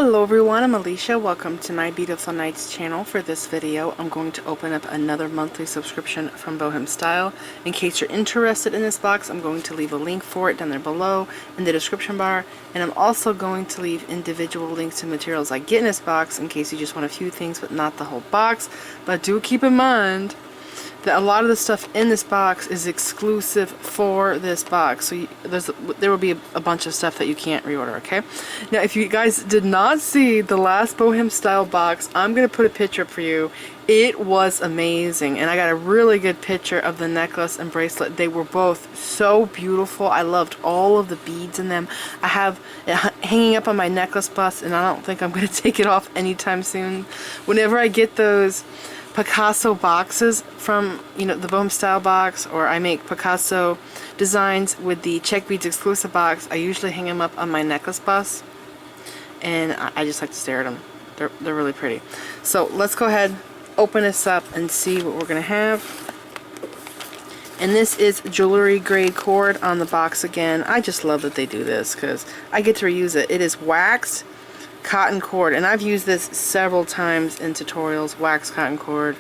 Hello everyone, I'm Alicia. Welcome to my Beautiful Nights channel. For this video, I'm going to open up another monthly subscription from BohemStyle. In case you're interested in this box, I'm going to leave a link for it down there below in the description bar. And I'm also going to leave individual links to materials I get in this box in case you just want a few things but not the whole box. But do keep in mind that a lot of the stuff in this box is exclusive for this box, so there will be a bunch of stuff that you can't reorder, okay? Now, if you guys did not see the last BohemStyle box, I'm going to put a picture up for you. It was amazing, and I got a really good picture of the necklace and bracelet. They were both so beautiful. I loved all of the beads in them. I have it hanging up on my necklace bust, and I don't think I'm going to take it off anytime soon. Whenever I get those Picasso boxes from, the BohemStyle box, or I make Picasso designs with the Czech Beads exclusive box, I usually hang them up on my necklace bust, and I just like to stare at them. They're really pretty. So let's go ahead, open this up, and see what we're going to have. And this is jewelry grade cord on the box again. I just love that they do this because I get to reuse it. It is waxed cotton cord, and I've used this several times in tutorials. Wax cotton cord,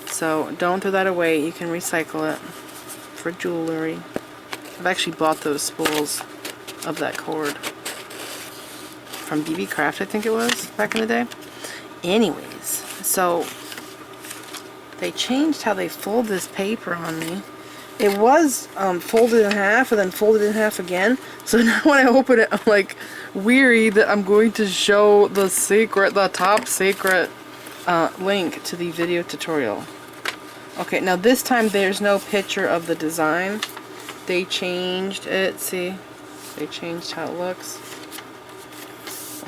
so don't throw that away. You can recycle it for jewelry. I've actually bought those spools of that cord from BB Craft, I think it was, back in the day. Anyways, so they changed how they fold this paper on me. It was folded in half and then folded in half again. So now when I open it, I'm like weary that I'm going to show the top secret link to the video tutorial. Okay, now this time there's no picture of the design. They changed it. See? They changed how it looks.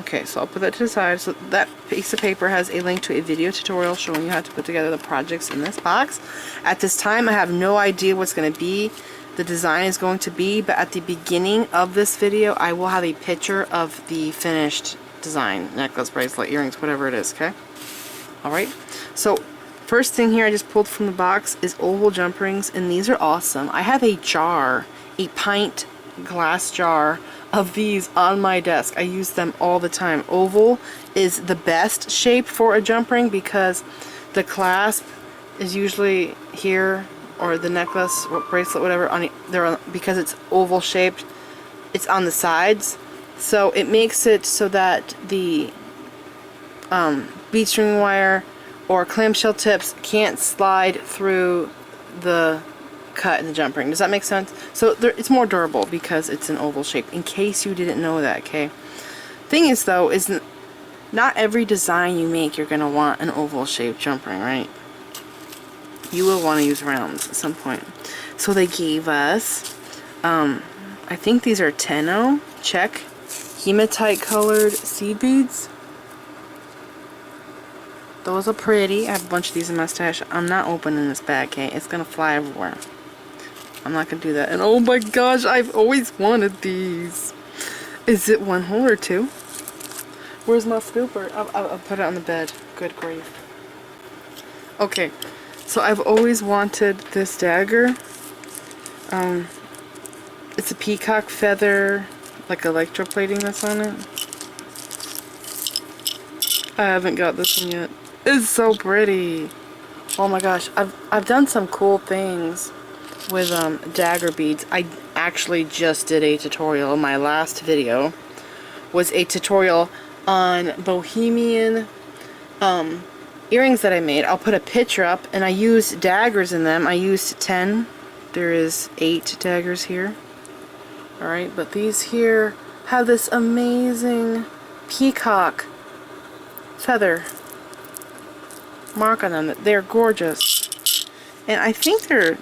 Okay, so I'll put that to the side. So that piece of paper has a link to a video tutorial showing you how to put together the projects in this box. At this time, I have no idea what's going to be, the design is going to be, but at the beginning of this video, I will have a picture of the finished design, necklace, bracelet, earrings, whatever it is, okay? Alright, so first thing here I just pulled from the box is oval jump rings, and these are awesome. I have a jar, a pint glass jar of these on my desk. I use them all the time. Oval is the best shape for a jump ring because the clasp is usually here, or the necklace or bracelet, whatever, because it's oval shaped, it's on the sides, so it makes it so that the bead string wire or clamshell tips can't slide through the cut in the jump ring. Does that make sense? So it's more durable because it's an oval shape, in case you didn't know that, okay? Thing is though, not every design you make you're going to want an oval shaped jump ring, right? You will want to use rounds at some point. So they gave us, I think these are Tenno, Czech, hematite colored seed beads. Those are pretty. I have a bunch of these in my stash. I'm not opening this bag, okay? It's going to fly everywhere. I'm not going to do that. And oh my gosh, I've always wanted these. Is it one hole or two? Where's my scooper? I'll put it on the bed. Good grief. Okay, so I've always wanted this dagger. It's a peacock feather, like electroplating that's on it. I haven't got this one yet. It's so pretty. Oh my gosh, I've done some cool things with dagger beads. I actually just did a tutorial. My last video was a tutorial on bohemian earrings that I made. I'll put a picture up, and I used daggers in them. I used 10. There is 8 daggers here. Alright, but these here have this amazing peacock feather mark on them. They're gorgeous. And I think they're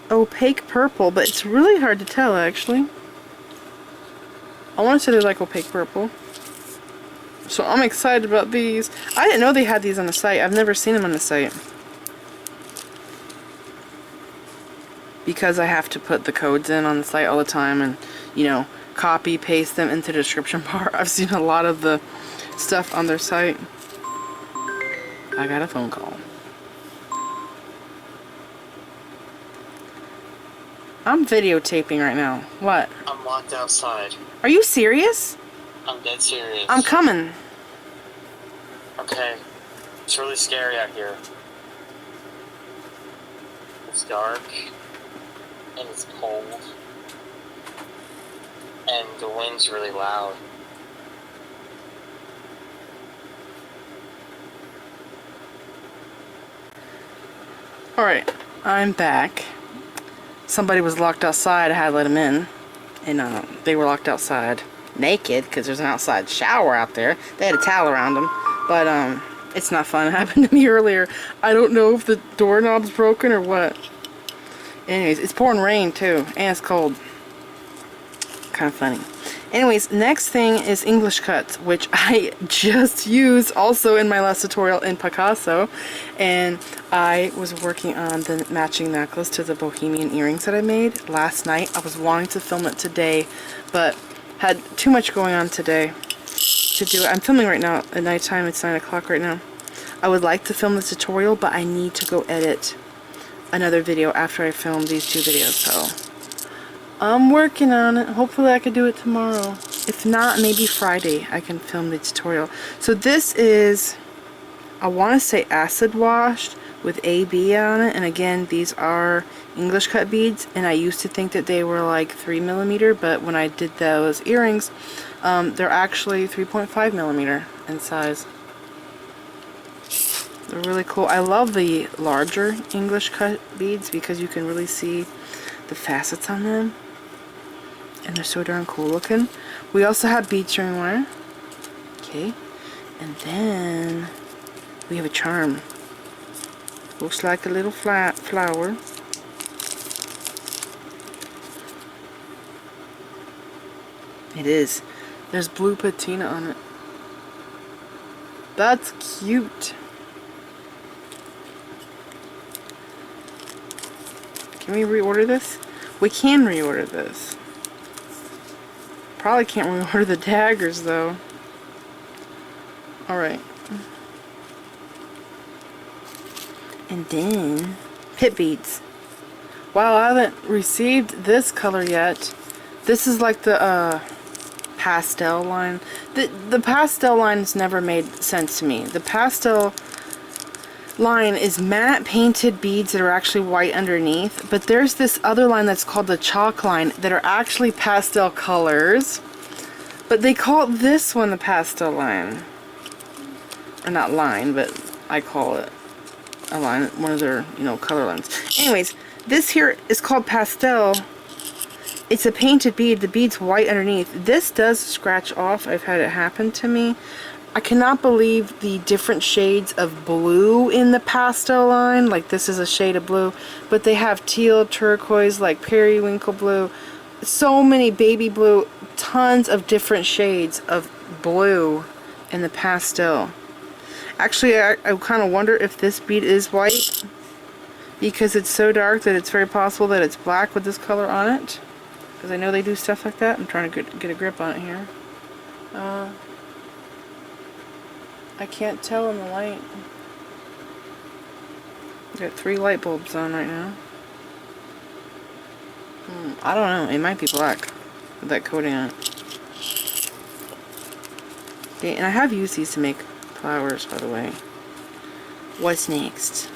opaque purple, but it's really hard to tell actually. I want to say they're like opaque purple. So I'm excited about these. I didn't know they had these on the site. I've never seen them on the site, because I have to put the codes in on the site all the time and, copy, paste them into the description bar. I've seen a lot of the stuff on their site. I got a phone call. I'm videotaping right now. What? I'm locked outside. Are you serious? I'm dead serious. I'm coming. Okay. It's really scary out here. It's dark. And it's cold. And the wind's really loud. Alright, I'm back. Somebody was locked outside. I had to let them in. And they were locked outside naked because there's an outside shower out there. They had a towel around them. But it's not fun. It happened to me earlier. I don't know if the doorknob's broken or what. Anyways, it's pouring rain too. And it's cold. Kind of funny. Anyways, next thing is English cuts, which I just used also in my last tutorial in Picasso. And I was working on the matching necklace to the bohemian earrings that I made last night. I was wanting to film it today, but had too much going on today to do it. I'm filming right now at nighttime. It's 9 o'clock right now. I would like to film the tutorial, but I need to go edit another video after I film these two videos, so I'm working on it. Hopefully I could do it tomorrow. If not, maybe Friday I can film the tutorial. So this is, I want to say acid washed with AB on it. And again, these are English cut beads. And I used to think that they were like 3mm, but when I did those earrings, they're actually 3.5mm in size. They're really cool. I love the larger English cut beads because you can really see the facets on them. And they're so darn cool looking. We also have bead string wire. Okay. And then we have a charm. Looks like a little flat flower. It is. There's blue patina on it. That's cute. Can we reorder this? We can reorder this. Probably can't reorder the daggers though. Alright. And then pit beads. Wow, I haven't received this color yet. This is like the pastel line. The pastel lines never made sense to me. The pastel line is matte painted beads that are actually white underneath, but there's this other line that's called the chalk line that are actually pastel colors, but they call this one the pastel line. Or not line, but I call it a line, one of their, you know, color lines. Anyways, this here is called pastel. It's a painted bead. The bead's white underneath. This does scratch off. I've had it happen to me. I cannot believe the different shades of blue in the pastel line. Like this is a shade of blue, but they have teal, turquoise, like periwinkle blue, so many baby blue, tons of different shades of blue in the pastel. Actually, I kind of wonder if this bead is white because it's so dark that it's very possible that it's black with this color on it. Because I know they do stuff like that. I'm trying to get a grip on it here. I can't tell in the light. Got 3 light bulbs on right now. I don't know. It might be black with that coating on it. Okay, and I have used these to make flowers, by the way. What's next?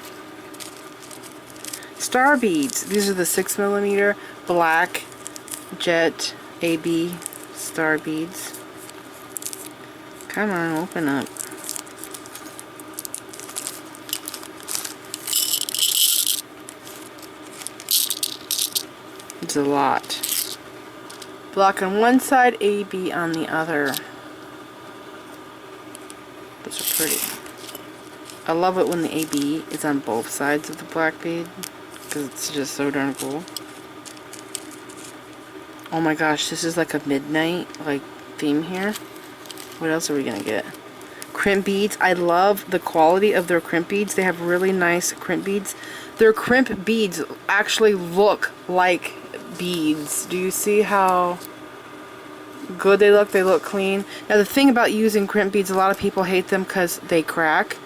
Star beads. These are the 6mm black jet AB star beads. Come on, open up. It's a lot. Black on one side, AB on the other. Those are pretty. I love it when the AB is on both sides of the black bead because it's just so darn cool. Oh my gosh, this is like a midnight like theme here. What else are we gonna get? Crimp beads. I love the quality of their crimp beads. They have really nice crimp beads. Their crimp beads actually look like beads. Do you see how good they look? They look clean. Now the thing about using crimp beads, a lot of people hate them because they crack.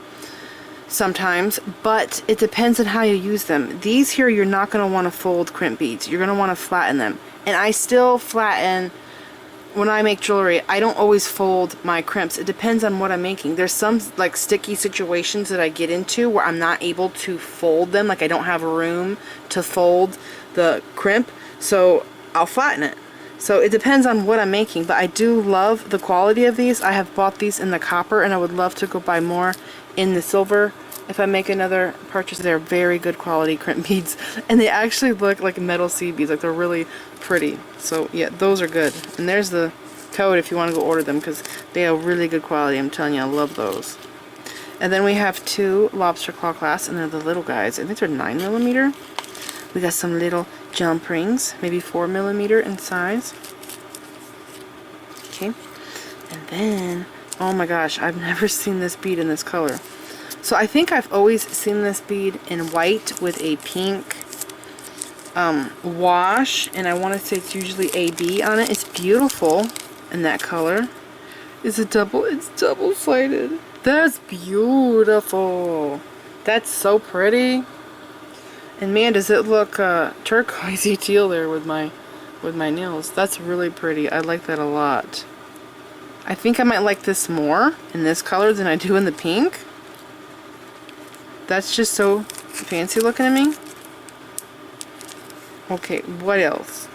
sometimes, but it depends on how you use them. These here, you're not going to want to fold crimp beads. You're going to want to flatten them. And I still flatten when I make jewelry. I don't always fold my crimps. It depends on what I'm making. There's some like sticky situations that I get into where I'm not able to fold them. Like I don't have room to fold the crimp, so I'll flatten it. So it depends on what I'm making, but I do love the quality of these. I have bought these in the copper, and I would love to go buy more in the silver if I make another purchase. They're very good quality crimp beads, and they actually look like metal seed beads. Like they're really pretty. So yeah, those are good. And there's the code if you want to go order them, because they have really good quality. I'm telling you, I love those. And then we have 2 lobster claw clasps, and they're the little guys. I think they're 9mm. We got some little jump rings, maybe 4mm in size. Okay, and then, oh my gosh, I've never seen this bead in this color. So I think I've always seen this bead in white with a pink wash, and I want to say it's usually AB on it. It's beautiful in that color. It's double-sided. That's beautiful. That's so pretty. And man, does it look turquoisey teal there with my nails. That's really pretty. I like that a lot. I think I might like this more in this color than I do in the pink. That's just so fancy looking to me. Okay, what else?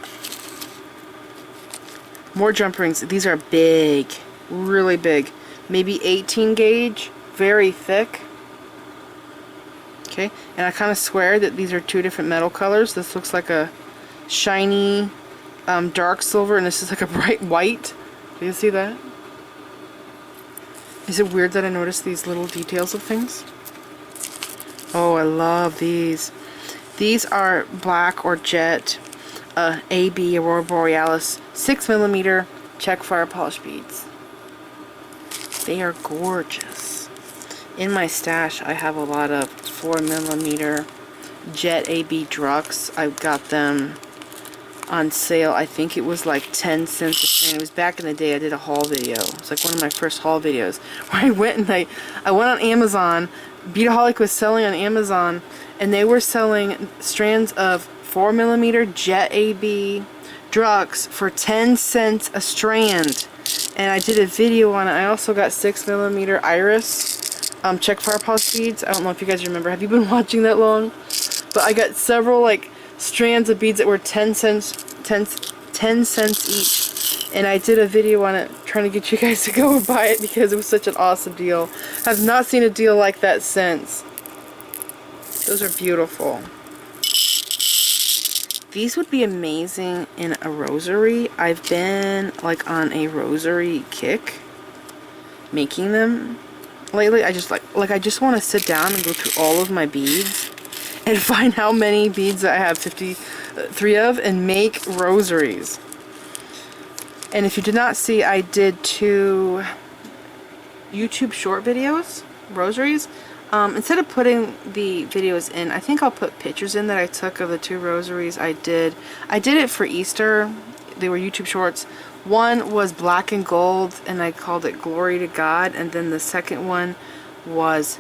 More jump rings. These are big, really big. Maybe 18 gauge, very thick. Okay, and I kind of swear that these are 2 different metal colors. This looks like a shiny dark silver, and this is like a bright white. Do you see that? Is it weird that I noticed these little details of things? Oh, I love these. These are black or jet AB Aurora Borealis 6mm Czech fire polish beads. They are gorgeous. In my stash, I have a lot of 4mm jet AB Drux. I got them on sale. I think it was like 10 cents a strand. It was back in the day. I did a haul video. It's like one of my first haul videos where I went and I went on Amazon. Beadaholic was selling on Amazon, and they were selling strands of 4mm jet AB Drux for 10 cents a strand. And I did a video on it. I also got 6mm Iris Czech fire polish beads. I don't know if you guys remember. Have you been watching that long? But I got several like strands of beads that were 10 cents each. And I did a video on it trying to get you guys to go and buy it because it was such an awesome deal. I've not seen a deal like that since. Those are beautiful. These would be amazing in a rosary. I've been like on a rosary kick making them lately. I just I just want to sit down and go through all of my beads and find how many beads I have 53 of and make rosaries. And if you did not see, I did 2 YouTube short videos, rosaries. Instead of putting the videos in, I think I'll put pictures in that I took of the 2 rosaries I did. I did it for Easter. They were YouTube shorts. One was black and gold, and I called it Glory to God. And then the second one was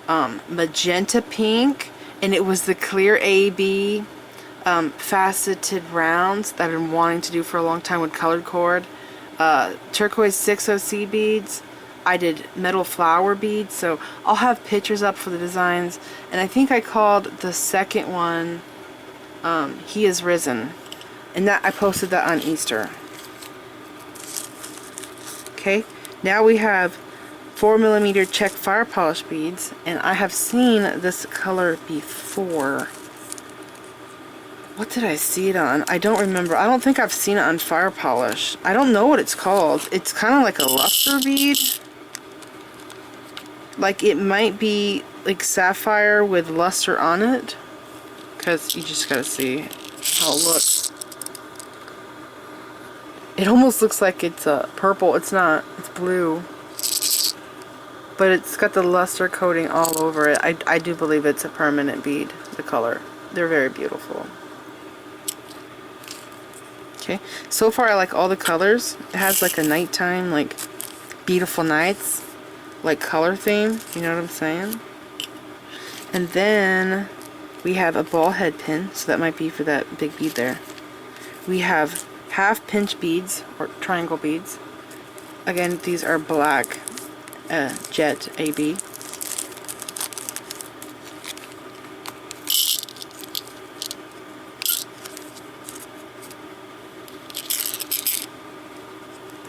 magenta pink, and it was the clear AB faceted rounds that I've been wanting to do for a long time with colored cord. Turquoise 6OC beads. I did metal flower beads, so I'll have pictures up for the designs. And I think I called the second one He Is Risen, and that I posted that on Easter. Okay, now we have 4mm Czech fire polish beads, and I have seen this color before. What did I see it on? I don't remember. I don't think I've seen it on fire polish. I don't know what it's called. It's kind of like a luster bead. Like it might be like sapphire with luster on it, because you just gotta see how it looks. It almost looks like it's purple. It's not. It's blue. But it's got the luster coating all over it. I do believe it's a permanent bead, the color. They're very beautiful. Okay, so far I like all the colors. It has like a nighttime, like beautiful nights, like color theme. You know what I'm saying? And then we have a ball head pin, so that might be for that big bead there. We have half pinch beads, or triangle beads. Again, these are black jet AB.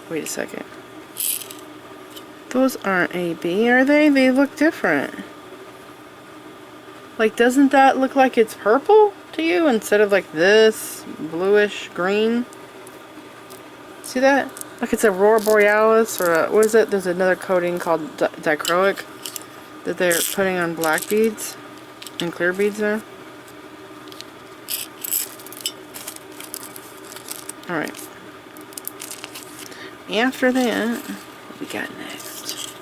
Wait a second. Those aren't AB, are they? They look different. Like, doesn't that look like it's purple to you instead of like this bluish green? See that? Like it's Aurora Borealis or what is it? There's another coating called dichroic that they're putting on black beads and clear beads there. Alright. After that, what we got next?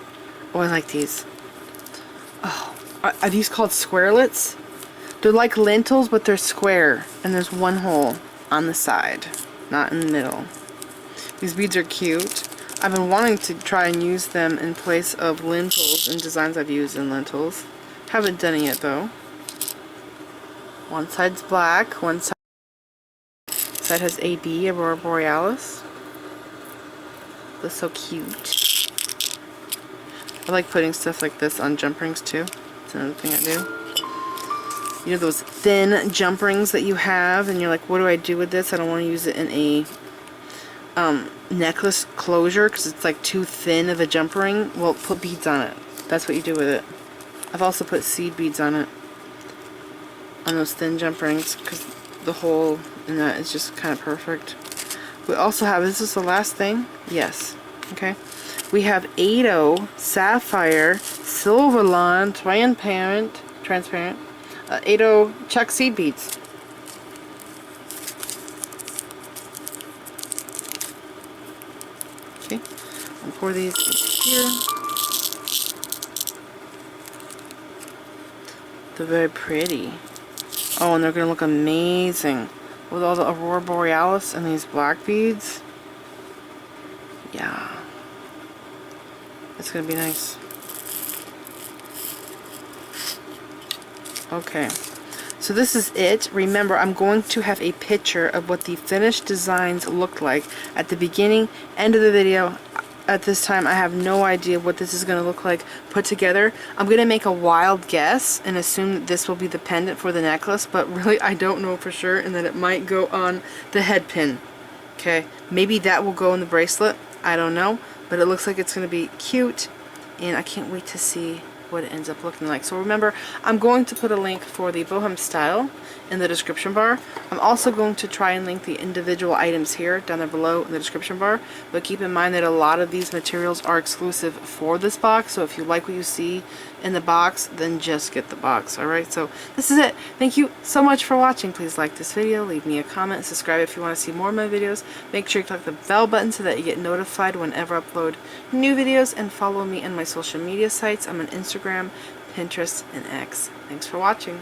Oh, I like these. Oh, are these called squarelets? They're like lentils, but they're square, and there's one hole on the side, not in the middle. These beads are cute. I've been wanting to try and use them in place of lentils in designs I've used in lentils. Haven't done it yet though. One side's black, one side has AB, Aurora Borealis. That's so cute. I like putting stuff like this on jump rings too. That's another thing I do. You know those thin jump rings that you have and you're like, what do I do with this? I don't want to use it in a necklace closure because it's like too thin of a jump ring. Well, put beads on it. That's what you do with it. I've also put seed beads on it, on those thin jump rings, because the hole in that is just kind of perfect. We also have, is this the last thing? Yes. Okay. We have 80 Sapphire Silverline transparent 80 Czech seed beads. Okay, I'll pour these here. They're very pretty. Oh, and they're going to look amazing with all the Aurora Borealis and these black beads. Yeah. It's going to be nice. Okay. So this is it. Remember, I'm going to have a picture of what the finished designs look like at the beginning, end of the video. At this time, I have no idea what this is going to look like put together. I'm going to make a wild guess and assume that this will be the pendant for the necklace, but really I don't know for sure, and that it might go on the head pin. Okay, maybe that will go in the bracelet. I don't know, but it looks like it's going to be cute, and I can't wait to see what it ends up looking like. So remember, I'm going to put a link for the BohemStyle in the description bar. I'm also going to try and link the individual items here down there below in the description bar, but keep in mind that a lot of these materials are exclusive for this box, so if you like what you see in the box, then just get the box. Alright, so this is it. Thank you so much for watching. Please like this video, leave me a comment, subscribe if you want to see more of my videos. Make sure you click the bell button so that you get notified whenever I upload new videos, and follow me on my social media sites. I'm on Instagram, Pinterest, and X. Thanks for watching.